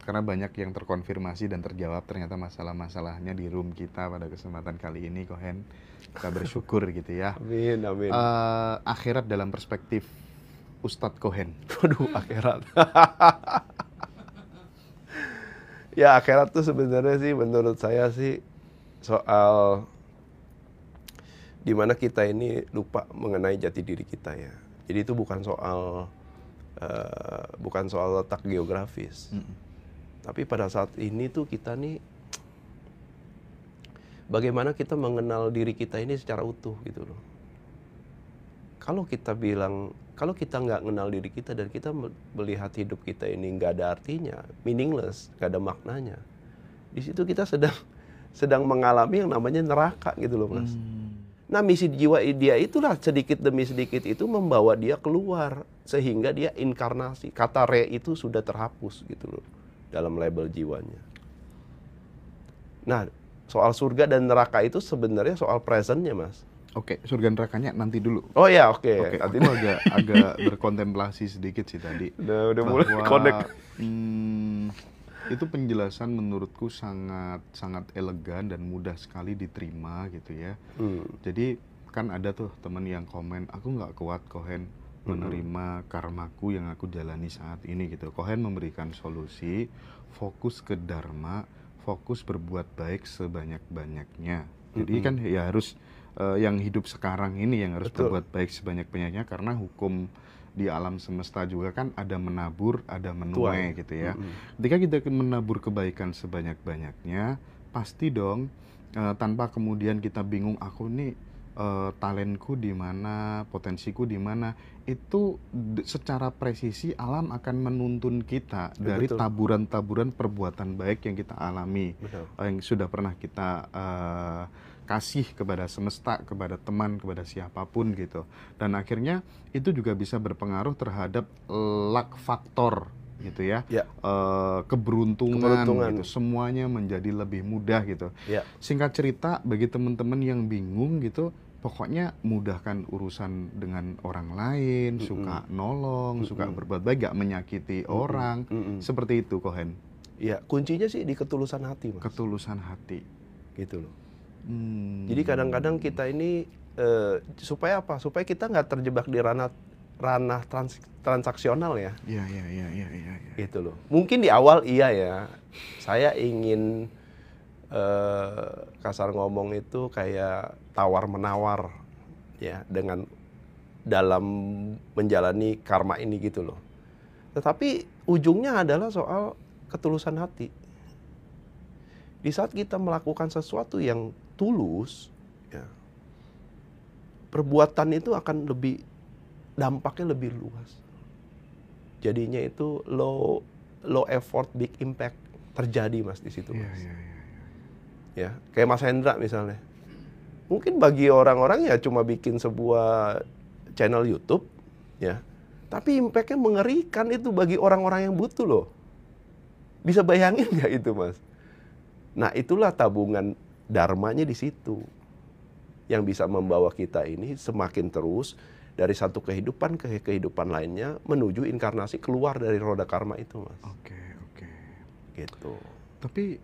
karena banyak yang terkonfirmasi dan terjawab ternyata masalah-masalahnya di room kita pada kesempatan kali ini, Kohen. Kita bersyukur gitu ya. Amin, amin. Akhirat dalam perspektif Ustadz Kohen. Waduh, akhirat. Ya, akhirat tuh sebenarnya sih menurut saya sih soal dimana kita ini lupa mengenai jati diri kita ya. Jadi itu bukan soal letak geografis. Tapi pada saat ini tuh kita nih bagaimana kita mengenal diri kita ini secara utuh gitu loh. Kalau kita nggak mengenal diri kita dan kita melihat hidup kita ini nggak ada artinya, meaningless, nggak ada maknanya, di situ kita sedang mengalami yang namanya neraka gitu loh, Mas. Nah, misi jiwa dia itulah sedikit demi sedikit itu membawa dia keluar sehingga dia inkarnasi. Kata re itu sudah terhapus gitu loh dalam label jiwanya. Nah, soal surga dan neraka itu sebenarnya soal presentnya, Mas. Oke, surga nerakanya nanti dulu. Oh ya, oke. Aku agak berkontemplasi sedikit sih tadi. Udah mulai connect. Itu penjelasan menurutku sangat elegan dan mudah sekali diterima gitu ya. Jadi kan ada tuh teman yang komen, aku nggak kuat Kohen menerima karmaku yang aku jalani saat ini gitu. Kohen memberikan solusi, fokus ke dharma, fokus berbuat baik sebanyak-banyaknya. Jadi kan ya harus yang hidup sekarang ini yang harus berbuat baik sebanyak-banyaknya, karena hukum di alam semesta juga kan ada menabur, ada menuai gitu ya. Ketika kita menabur kebaikan sebanyak-banyaknya, pasti dong tanpa kemudian kita bingung, aku nih talentku di mana, potensiku di mana, itu secara presisi alam akan menuntun kita dari taburan-taburan perbuatan baik yang kita alami, yang sudah pernah kita kasih kepada semesta, kepada teman, kepada siapapun gitu. Dan akhirnya itu juga bisa berpengaruh terhadap luck faktor gitu ya. Keberuntungan gitu. Semuanya menjadi lebih mudah gitu. Singkat cerita, bagi teman-teman yang bingung gitu, pokoknya mudahkan urusan dengan orang lain, suka nolong, suka berbuat baik, gak menyakiti orang. Seperti itu, Kohen. Ya, kuncinya sih di ketulusan hati, Mas. Ketulusan hati. Gitu loh. Jadi kadang-kadang kita ini supaya apa? Supaya kita nggak terjebak di ranah transaksional ya. Iya. Gitu loh. Mungkin di awal iya ya. Saya ingin kasar ngomong itu kayak tawar-menawar ya dengan dalam menjalani karma ini gitu loh. Tetapi ujungnya adalah soal ketulusan hati. Di saat kita melakukan sesuatu yang tulus, ya, perbuatan itu akan dampaknya lebih luas. Jadinya itu low effort, big impact terjadi, Mas, di situ, Mas. Ya, kayak Mas Hendra misalnya. Mungkin bagi orang-orang ya cuma bikin sebuah channel YouTube, ya. Tapi impact-nya mengerikan itu bagi orang-orang yang butuh loh. Bisa bayangin nggak itu, Mas? Nah, itulah tabungan dharmanya di situ. Yang bisa membawa kita ini semakin terus dari satu kehidupan ke kehidupan lainnya menuju inkarnasi keluar dari roda karma itu, Mas. Oke. Gitu. Tapi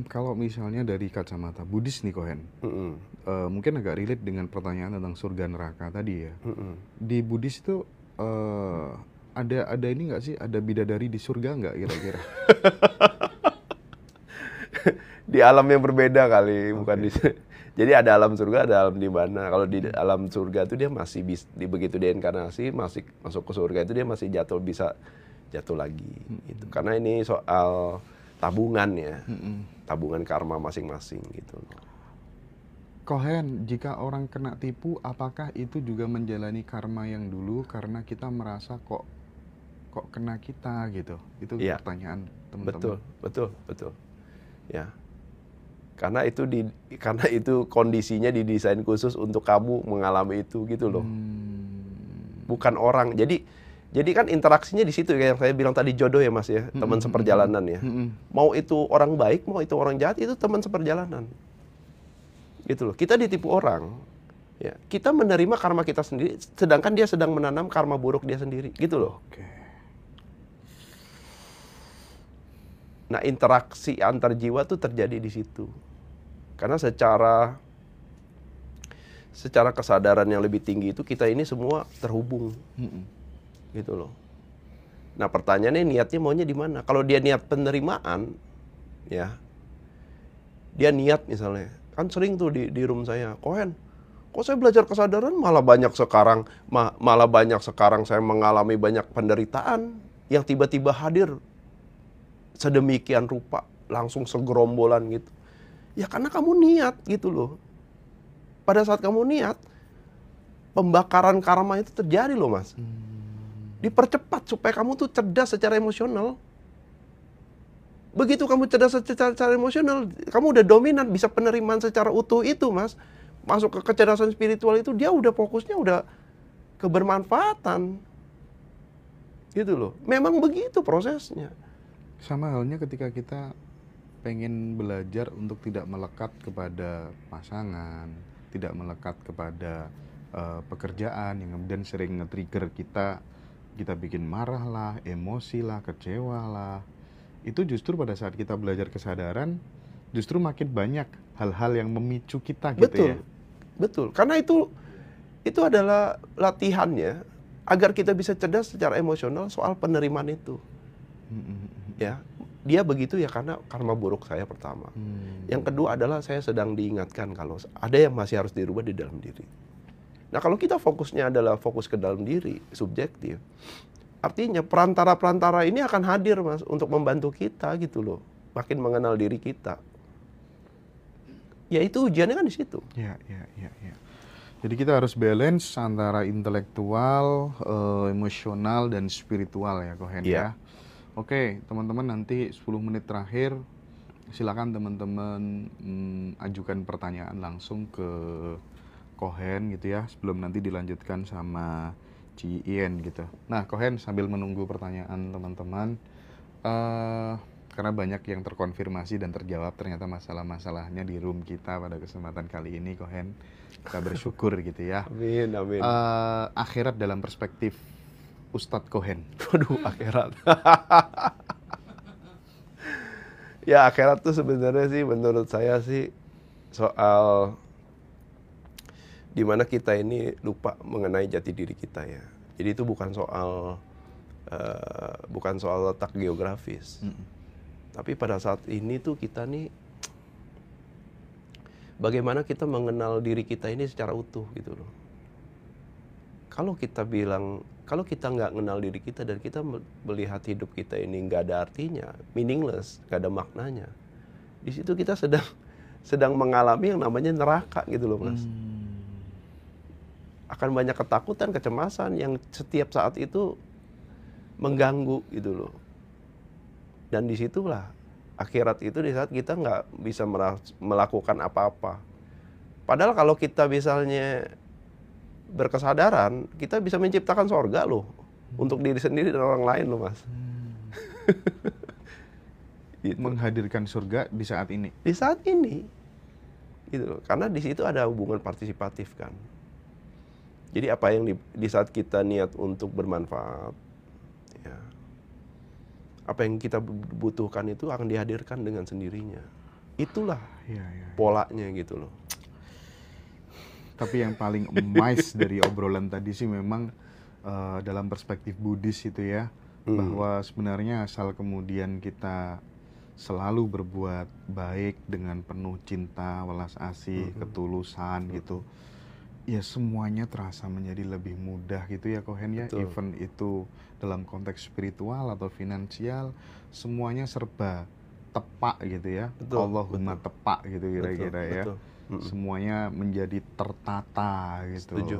kalau misalnya dari kacamata Buddhis nih, Kohen, mungkin agak relate dengan pertanyaan tentang surga neraka tadi ya. Di Buddhis itu ada ini nggak sih? Ada bidadari di surga nggak kira-kira? Di alam yang berbeda kali, bukan di. Jadi ada alam surga, ada alam di mana. Kalau di alam surga itu dia masih begitu dia inkarnasi, masuk ke surga itu dia masih bisa jatuh lagi. Gitu. Karena ini soal tabungan ya, tabungan karma masing-masing gitu. Kohen, jika orang kena tipu, apakah itu juga menjalani karma yang dulu karena kita merasa kok kena kita gitu? Itu pertanyaan teman-teman. Betul. Ya. Karena itu kondisinya didesain khusus untuk kamu mengalami itu gitu loh. Bukan orang. Jadi kan interaksinya di situ kayak yang saya bilang tadi, jodoh ya, Mas ya, teman seperjalanan ya. Mau itu orang baik, mau itu orang jahat, itu teman seperjalanan. Gitu loh. Kita ditipu orang, ya. Kita menerima karma kita sendiri, sedangkan dia sedang menanam karma buruk dia sendiri, gitu loh. Nah, interaksi antar jiwa tuh terjadi di situ. Karena secara kesadaran yang lebih tinggi itu kita ini semua terhubung. Gitu loh. Nah, pertanyaannya niatnya maunya di mana? Kalau dia niat penerimaan, ya, dia niat misalnya, kan sering tuh di room saya, Kohen, kok saya belajar kesadaran malah banyak sekarang saya mengalami banyak penderitaan yang tiba-tiba hadir sedemikian rupa, langsung segerombolan gitu. Ya karena kamu niat gitu loh. Pada saat kamu niat, pembakaran karma itu terjadi loh, Mas. Dipercepat supaya kamu tuh cerdas secara emosional. Begitu kamu cerdas secara emosional, kamu udah dominan, bisa penerimaan secara utuh itu, Mas. Masuk ke kecerdasan spiritual itu, dia udah fokusnya udah kebermanfaatan. Gitu loh. Memang begitu prosesnya. Sama halnya ketika kita pengen belajar untuk tidak melekat kepada pasangan, tidak melekat kepada pekerjaan yang kemudian sering nge-trigger kita bikin marah lah, emosi lah, kecewa lah. Itu justru pada saat kita belajar kesadaran, justru makin banyak hal-hal yang memicu kita gitu ya. Betul, karena itu adalah latihannya agar kita bisa cerdas secara emosional soal penerimaan itu. Ya, dia begitu ya karena karma buruk saya pertama. Yang kedua adalah saya sedang diingatkan kalau ada yang masih harus dirubah di dalam diri. Nah, kalau kita fokusnya adalah fokus ke dalam diri, subjektif, artinya perantara-perantara ini akan hadir, Mas, untuk membantu kita gitu loh, makin mengenal diri kita. Ya itu ujiannya kan di situ. Ya. Jadi kita harus balance antara intelektual, emosional, dan spiritual ya, Kohen ya. Oke, teman-teman, nanti 10 menit terakhir silakan teman-teman ajukan pertanyaan langsung ke Kohen gitu ya, sebelum nanti dilanjutkan sama Ci Ien gitu. Nah, Kohen sambil menunggu pertanyaan teman-teman, karena banyak yang terkonfirmasi dan terjawab ternyata masalah-masalahnya di room kita pada kesempatan kali ini, Kohen. Kita bersyukur gitu ya. Amin. Akhirat dalam perspektif Ustadz Kohen. Waduh, akhirat. Ya, akhirat tuh sebenarnya sih menurut saya sih soal dimana kita ini lupa mengenai jati diri kita ya. Jadi itu bukan soal letak geografis. Tapi pada saat ini tuh kita nih, bagaimana kita mengenal diri kita ini secara utuh gitu loh. Kalau kita nggak mengenal diri kita dan kita melihat hidup kita ini nggak ada artinya, meaningless, nggak ada maknanya, di situ kita sedang mengalami yang namanya neraka gitu loh, Mas. Akan banyak ketakutan, kecemasan yang setiap saat itu mengganggu gitu loh. Dan disitulah akhirat itu di saat kita nggak bisa melakukan apa-apa. Padahal kalau kita misalnya berkesadaran, kita bisa menciptakan sorga loh. Untuk diri sendiri dan orang lain loh, Mas. Gitu. Menghadirkan surga di saat ini. Di saat ini. Gitu loh. Karena di situ ada hubungan partisipatif kan. Jadi apa yang di saat kita niat untuk bermanfaat, ya, apa yang kita butuhkan itu akan dihadirkan dengan sendirinya. Itulah polanya gitu loh. Tapi yang paling amazed dari obrolan tadi sih memang dalam perspektif Buddhis itu ya, bahwa sebenarnya asal kemudian kita selalu berbuat baik dengan penuh cinta, welas asih, ketulusan gitu, ya semuanya terasa menjadi lebih mudah gitu ya, Kohen ya. Betul. Even itu dalam konteks spiritual atau finansial, semuanya serba tepak gitu ya. Betul, Allahumma tepak gitu kira-kira ya. Semuanya menjadi tertata gitu. Setuju.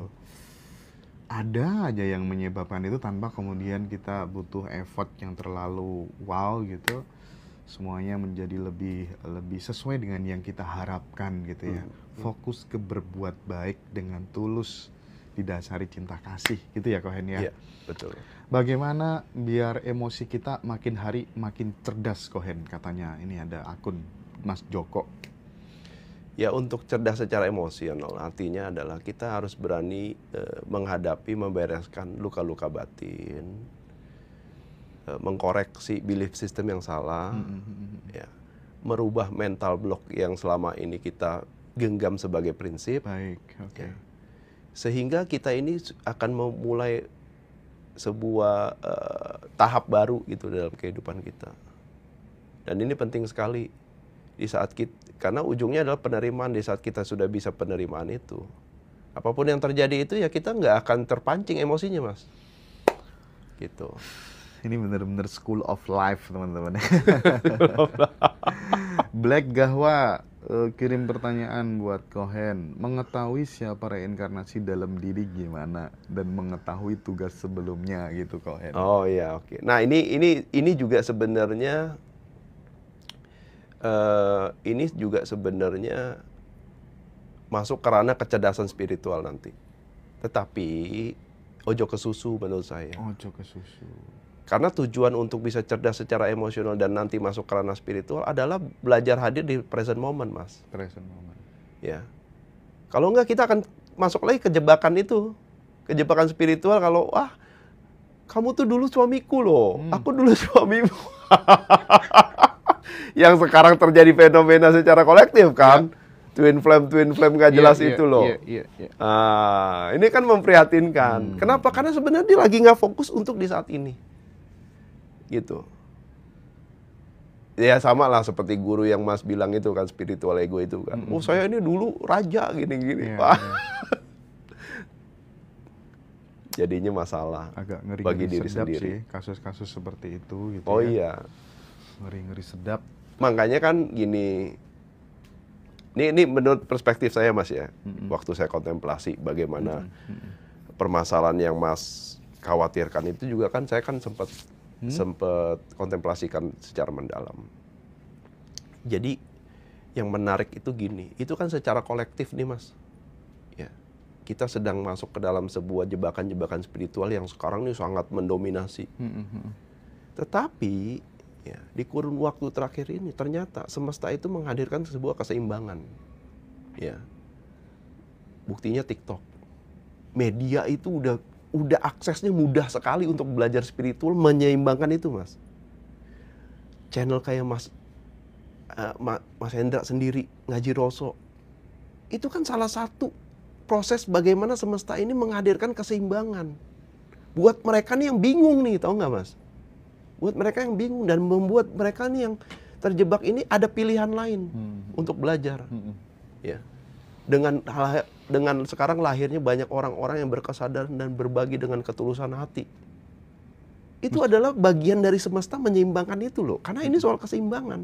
Ada aja yang menyebabkan itu tanpa kemudian kita butuh effort yang terlalu wow gitu. Semuanya menjadi lebih sesuai dengan yang kita harapkan gitu ya. Fokus ke berbuat baik dengan tulus, didasari cinta kasih gitu ya, Kohen ya. Iya, betul. Bagaimana biar emosi kita makin hari makin cerdas, Kohen, katanya. Ini ada akun Mas Joko. Ya, untuk cerdas secara emosional artinya adalah kita harus berani menghadapi, membereskan luka-luka batin. mengkoreksi belief system yang salah, ya, merubah mental block yang selama ini kita genggam sebagai prinsip. Baik, oke. Ya. Sehingga kita ini akan memulai sebuah tahap baru gitu dalam kehidupan kita. Dan ini penting sekali di saat kita, karena ujungnya adalah penerimaan. Di saat kita sudah bisa penerimaan itu, apapun yang terjadi itu ya kita nggak akan terpancing emosinya, Mas. Gitu. Ini benar-benar school of life, teman-teman. Black Gahwa kirim pertanyaan buat Cohen. Mengetahui siapa reinkarnasi dalam diri gimana dan mengetahui tugas sebelumnya gitu, Cohen. Oh iya, oke. Nah, ini juga sebenarnya masuk ke ranah kecerdasan spiritual nanti. Tetapi ojo ke susu menurut saya. Ojo ke susu. Karena tujuan untuk bisa cerdas secara emosional dan nanti masuk ke ranah spiritual adalah belajar hadir di present moment, Mas. Present moment. Ya. Kalau enggak kita akan masuk lagi ke jebakan itu. Kejebakan spiritual kalau, kamu tuh dulu suamiku loh. Aku dulu suamimu. Yang sekarang terjadi fenomena secara kolektif kan. Ya. Twin flame gak jelas itu loh. Ini kan memprihatinkan. Kenapa? Karena sebenarnya dia lagi nggak fokus untuk di saat ini. Gitu. Ya sama lah seperti guru yang Mas bilang itu kan, spiritual ego itu kan. Oh saya ini dulu raja gini-gini. Jadinya masalah. Agak ngeri bagi diri sedap sendiri. Sih, kasus-kasus seperti itu gitu. Oh iya. Ngeri-ngeri sedap. Makanya kan gini. Ini menurut perspektif saya, Mas ya. Waktu saya kontemplasi bagaimana permasalahan yang Mas khawatirkan itu juga kan saya kan sempat kontemplasikan secara mendalam. Jadi yang menarik itu gini, itu kan secara kolektif nih, Mas. Ya. Kita sedang masuk ke dalam sebuah jebakan-jebakan spiritual yang sekarang nih sangat mendominasi. Tetapi ya, di kurun waktu terakhir ini ternyata semesta itu menghadirkan sebuah keseimbangan. Ya. Buktinya TikTok. Media itu udah aksesnya mudah sekali untuk belajar spiritual, menyeimbangkan itu, Mas. Channel kayak Mas Hendra sendiri, Ngaji Roso, itu kan salah satu proses bagaimana semesta ini menghadirkan keseimbangan. Buat mereka nih yang bingung nih, tahu nggak, Mas? Buat mereka yang bingung dan membuat mereka nih yang terjebak ini ada pilihan lain untuk belajar. Ya. Dengan sekarang lahirnya banyak orang-orang yang berkesadaran dan berbagi dengan ketulusan hati. Itu adalah bagian dari semesta menyeimbangkan itu loh. Karena ini soal keseimbangan.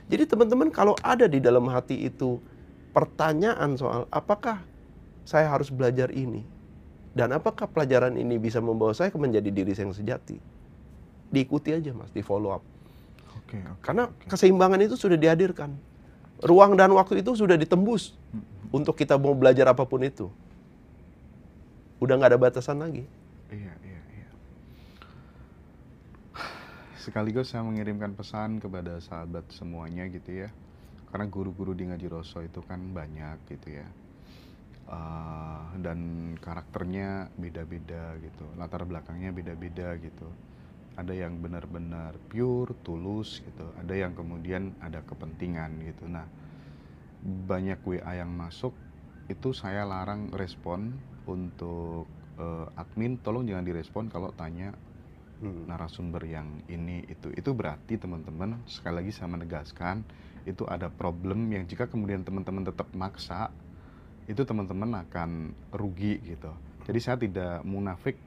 Jadi teman-teman kalau ada di dalam hati itu pertanyaan soal apakah saya harus belajar ini? Dan apakah pelajaran ini bisa membawa saya menjadi diri saya yang sejati? Diikuti aja, Mas, di follow up. Karena keseimbangan itu sudah dihadirkan. Ruang dan waktu itu sudah ditembus untuk kita mau belajar apapun itu. Udah nggak ada batasan lagi. Iya. Sekaligus saya mengirimkan pesan kepada sahabat semuanya gitu ya. Karena guru-guru di Ngaji Roso itu kan banyak gitu ya. Dan karakternya beda-beda gitu. Latar belakangnya beda-beda gitu. Ada yang benar-benar pure, tulus gitu. Ada yang kemudian ada kepentingan gitu. Nah, banyak WA yang masuk, itu saya larang respon untuk admin. Tolong jangan direspon kalau tanya narasumber yang ini, itu. Itu berarti teman-teman, sekali lagi saya menegaskan, itu ada problem yang jika kemudian teman-teman tetap maksa, itu teman-teman akan rugi gitu. Jadi saya tidak munafik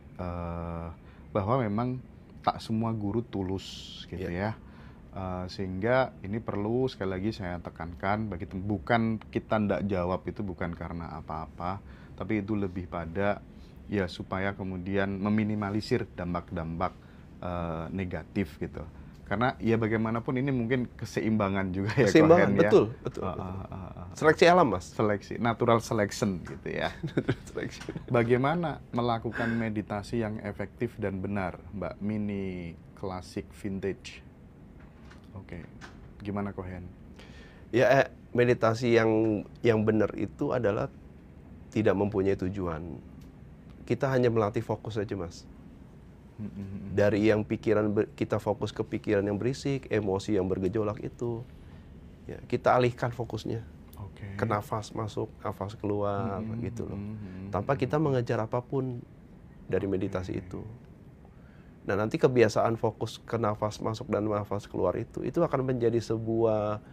bahwa memang tak semua guru tulus gitu ya. Sehingga ini perlu sekali lagi saya tekankan, bukan kita ndak jawab itu bukan karena apa-apa, tapi itu lebih pada ya supaya kemudian meminimalisir dampak-dampak negatif gitu. Karena ya bagaimanapun ini mungkin keseimbangan juga ya. Keseimbangan, Cohen, betul. Seleksi alam, Mas. Natural selection gitu ya. Bagaimana melakukan meditasi yang efektif dan benar, Mbak Mini Classic Vintage? Oke, gimana Cohen? Ya, meditasi yang benar itu adalah tidak mempunyai tujuan. Kita hanya melatih fokus saja, Mas. Dari yang kita fokus ke pikiran yang berisik, emosi yang bergejolak itu, ya, kita alihkan fokusnya ke nafas masuk, nafas keluar, gitu loh. Tanpa kita mengejar apapun dari meditasi itu. Nah, nanti kebiasaan fokus ke nafas masuk dan nafas keluar itu akan menjadi sebuah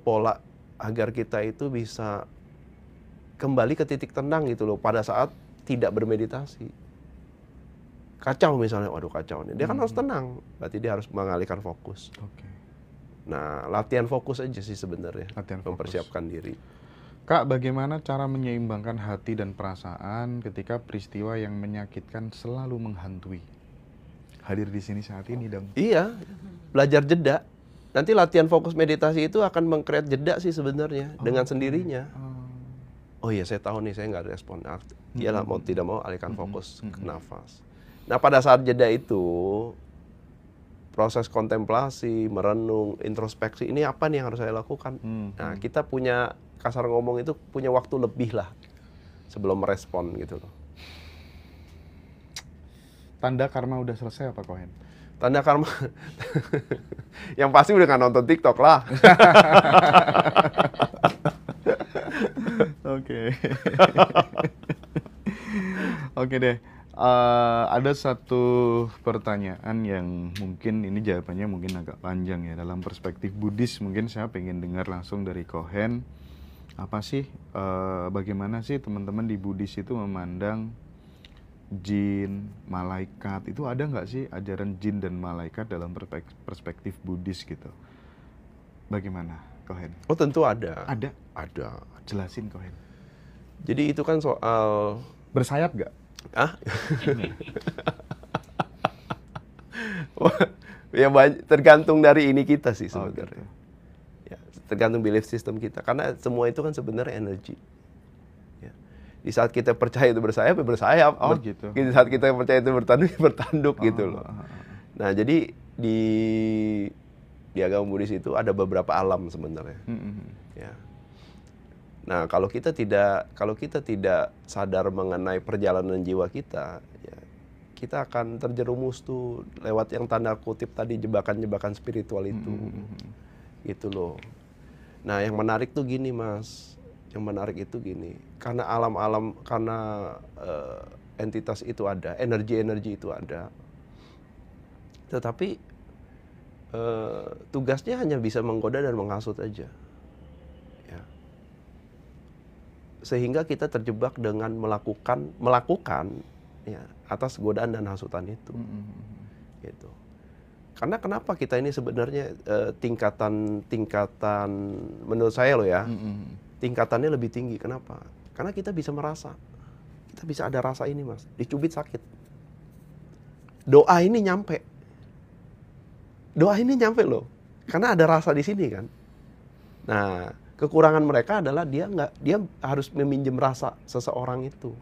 pola agar kita itu bisa kembali ke titik tenang gitu loh pada saat tidak bermeditasi. Kacau misalnya, waduh kacau nih. Dia kan harus tenang, berarti dia harus mengalihkan fokus. Nah, latihan fokus aja sih sebenarnya, mempersiapkan diri. Kak, bagaimana cara menyeimbangkan hati dan perasaan ketika peristiwa yang menyakitkan selalu menghantui? Hadir di sini saat ini dong. Iya, belajar jeda. Nanti latihan fokus meditasi itu akan meng-create jeda sih sebenarnya dengan sendirinya. Oh iya, saya tahu nih, saya nggak respon. Iyalah, mau tidak mau alihkan fokus ke nafas. Nah, pada saat jeda itu, proses kontemplasi, merenung, introspeksi, ini apa nih yang harus saya lakukan? Nah, kita punya, kasar ngomong itu, punya waktu lebih lah sebelum merespon gitu loh. Tanda karma udah selesai apa, Kohen? Tanda karma, yang pasti udah nggak nonton TikTok lah. Oke deh. Ada satu pertanyaan yang mungkin ini jawabannya mungkin agak panjang ya. Dalam perspektif Buddhis mungkin saya pengen dengar langsung dari Kohen. Apa sih, bagaimana sih teman-teman di Buddhis itu memandang jin, malaikat? Itu ada nggak sih ajaran jin dan malaikat dalam perspektif Buddhis gitu? Bagaimana, Kohen? Oh, tentu ada. Ada? Ada. Jelasin, Kohen. Jadi itu kan soal... Bersayap nggak? Ya tergantung dari ini kita sih sebenarnya. Gitu. Ya, tergantung belief system kita. Karena semua itu kan sebenarnya energi. Ya. Di saat kita percaya itu bersayap, ya bersayap. Gitu. Di saat kita percaya itu bertanduk, ya bertanduk gitu loh. Nah, jadi di agama Buddhis itu ada beberapa alam sebenarnya. Ya. Nah, kalau kita tidak sadar mengenai perjalanan jiwa kita, ya, kita akan terjerumus tuh lewat yang tanda kutip tadi jebakan-jebakan spiritual itu, gitu loh. Nah, yang menarik tuh gini, Mas, karena karena entitas itu ada, energi-energi itu ada, tetapi tugasnya hanya bisa menggoda dan menghasut aja. Sehingga kita terjebak dengan melakukan ya, atas godaan dan hasutan itu. Gitu. Karena kenapa kita ini sebenarnya tingkatan menurut saya loh ya, tingkatannya lebih tinggi. Kenapa? Karena kita bisa merasa. Kita bisa ada rasa ini, Mas. Dicubit sakit. Doa ini nyampe loh. Karena ada rasa di sini kan. Nah, kekurangan mereka adalah dia harus meminjam rasa seseorang itu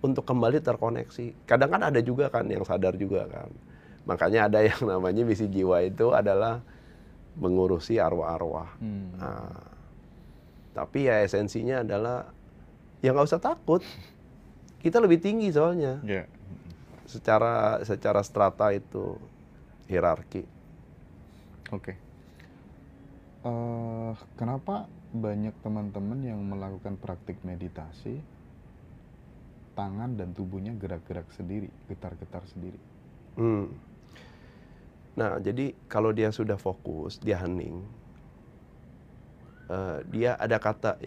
untuk kembali terkoneksi. Kadang kan ada juga kan yang sadar juga kan. Makanya ada yang namanya misi jiwa itu adalah mengurusi arwah-arwah. Nah, tapi ya esensinya adalah ya nggak usah takut. Kita lebih tinggi soalnya. Secara strata itu hierarki. Kenapa banyak teman-teman yang melakukan praktik meditasi, tangan dan tubuhnya gerak-gerak sendiri, getar-getar sendiri? Nah, jadi kalau dia sudah fokus, dia hening, dia ada kata,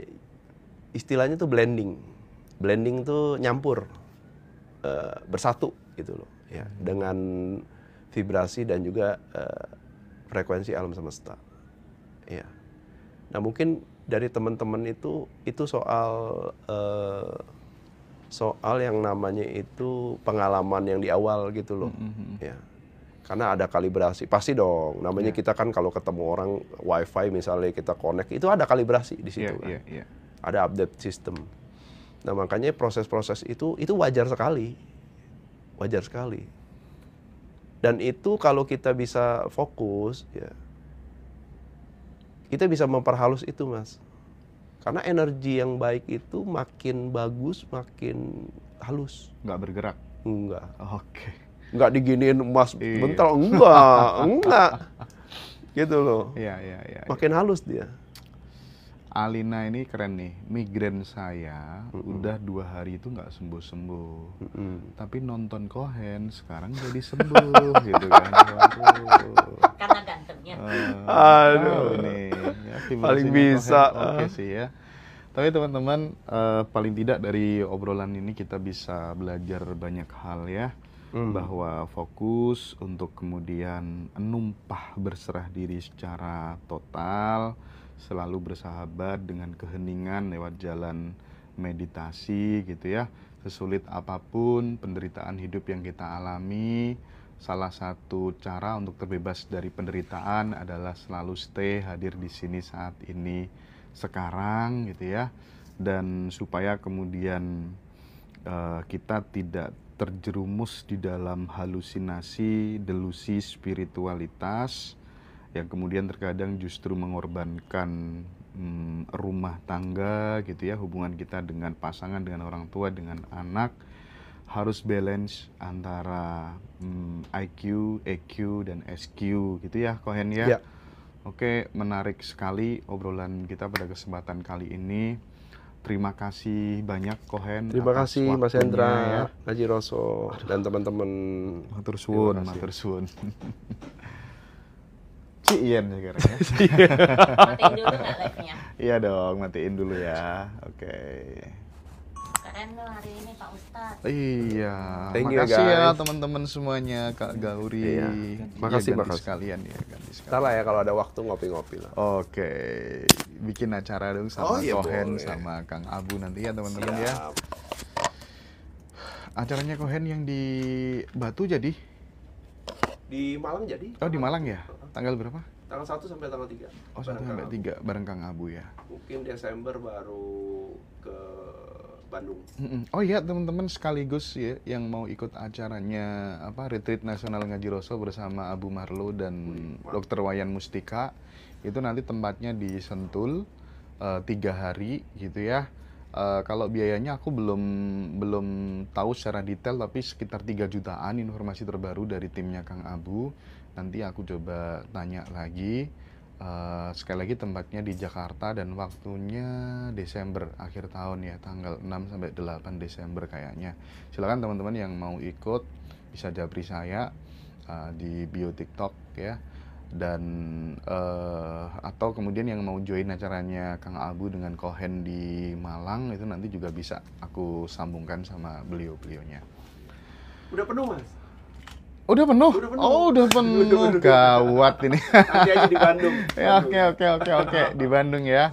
istilahnya tuh blending. Blending tuh nyampur, bersatu gitu loh, ya, dengan vibrasi dan juga frekuensi alam semesta. Ya. Nah, mungkin dari teman-teman itu soal yang namanya itu pengalaman yang di awal gitu loh. Ya. Karena ada kalibrasi, pasti dong. Namanya kita kan kalau ketemu orang wifi misalnya kita connect, itu ada kalibrasi di situ kan. Ada update sistem. Nah, makanya proses-proses itu wajar sekali. Wajar sekali. Dan itu kalau kita bisa fokus, ya, kita bisa memperhalus itu, Mas. Karena energi yang baik itu makin bagus, makin halus. Nggak bergerak. Enggak. Oke. Enggak diginiin Mas Iya. bentel, enggak. Gitu loh. Iya. Makin halus dia. Alina ini keren nih, migrain saya udah 2 hari itu nggak sembuh-sembuh. Tapi nonton Cohen sekarang jadi sembuh gitu kan. Waduh. Karena gantengnya. Aduh. Nih, ya, Paling vibrasinya bisa. Cohen oke sih ya. Tapi teman-teman, paling tidak dari obrolan ini kita bisa belajar banyak hal ya. Bahwa fokus untuk kemudian numpah berserah diri secara total, selalu bersahabat dengan keheningan lewat jalan meditasi gitu ya. Sesulit apapun penderitaan hidup yang kita alami, salah satu cara untuk terbebas dari penderitaan adalah selalu stay hadir di sini saat ini sekarang gitu ya. Dan supaya kemudian kita tidak terjerumus di dalam halusinasi, delusi spiritualitas yang kemudian terkadang justru mengorbankan rumah tangga gitu ya, hubungan kita dengan pasangan, dengan orang tua, dengan anak. Harus balance antara IQ, EQ, dan SQ gitu ya Cohen ya. Ya. Oke, menarik sekali obrolan kita pada kesempatan kali ini. Terima kasih banyak Cohen. Terima atas kasih Mas waktunya Hendra, ya. Haji Roso, dan teman-teman. Matur suwun, Terima kasih. matur suwun. Ian sekarang ya. Matiin dulu nggak live-nya? Iya dong, matiin dulu ya. Oke. Keren loh hari ini Pak Ustadz. Iya. Thank you, Makasih ya guys. teman-teman semuanya, Kak Gauri. Iya. Ganti Makasih, makasih. sekalian ya, ganti sekalian. Ntar lah ya kalau ada waktu ngopi-ngopi lah. Oke, bikin acara dong sama Oh, iya, Cohen, boleh. sama Kang Abu nanti ya teman-teman ya. Siap. Acaranya Cohen yang di Batu jadi? Di Malang jadi? Oh di Malang ya? Tanggal berapa? Tanggal 1 sampai tanggal 3. Oh 1 sampai 3 bareng Kang Abu ya. Mungkin Desember baru ke Bandung. Oh iya teman-teman, sekaligus ya yang mau ikut acaranya Retreat Nasional Ngaji Roso bersama Abu Marlo dan Dr. Wayan Mustika, itu nanti tempatnya di Sentul 3 hari gitu ya. Kalau biayanya aku belum tahu secara detail, tapi sekitar 3 jutaan informasi terbaru dari timnya Kang Abu. Nanti aku coba tanya lagi. Sekali lagi tempatnya di Jakarta dan waktunya Desember akhir tahun ya, tanggal 6 sampai 8 Desember kayaknya. Silakan teman-teman yang mau ikut bisa japri saya di bio TikTok ya. Dan atau kemudian yang mau join acaranya Kang Abu dengan Cohen di Malang, itu nanti juga bisa aku sambungkan sama beliau-beliaunya. Udah penuh, Mas? Udah penuh? Udah penuh. Oh, udah penuh. Gawat ini. Nanti aja di Bandung. Ya, oke. Di Bandung ya.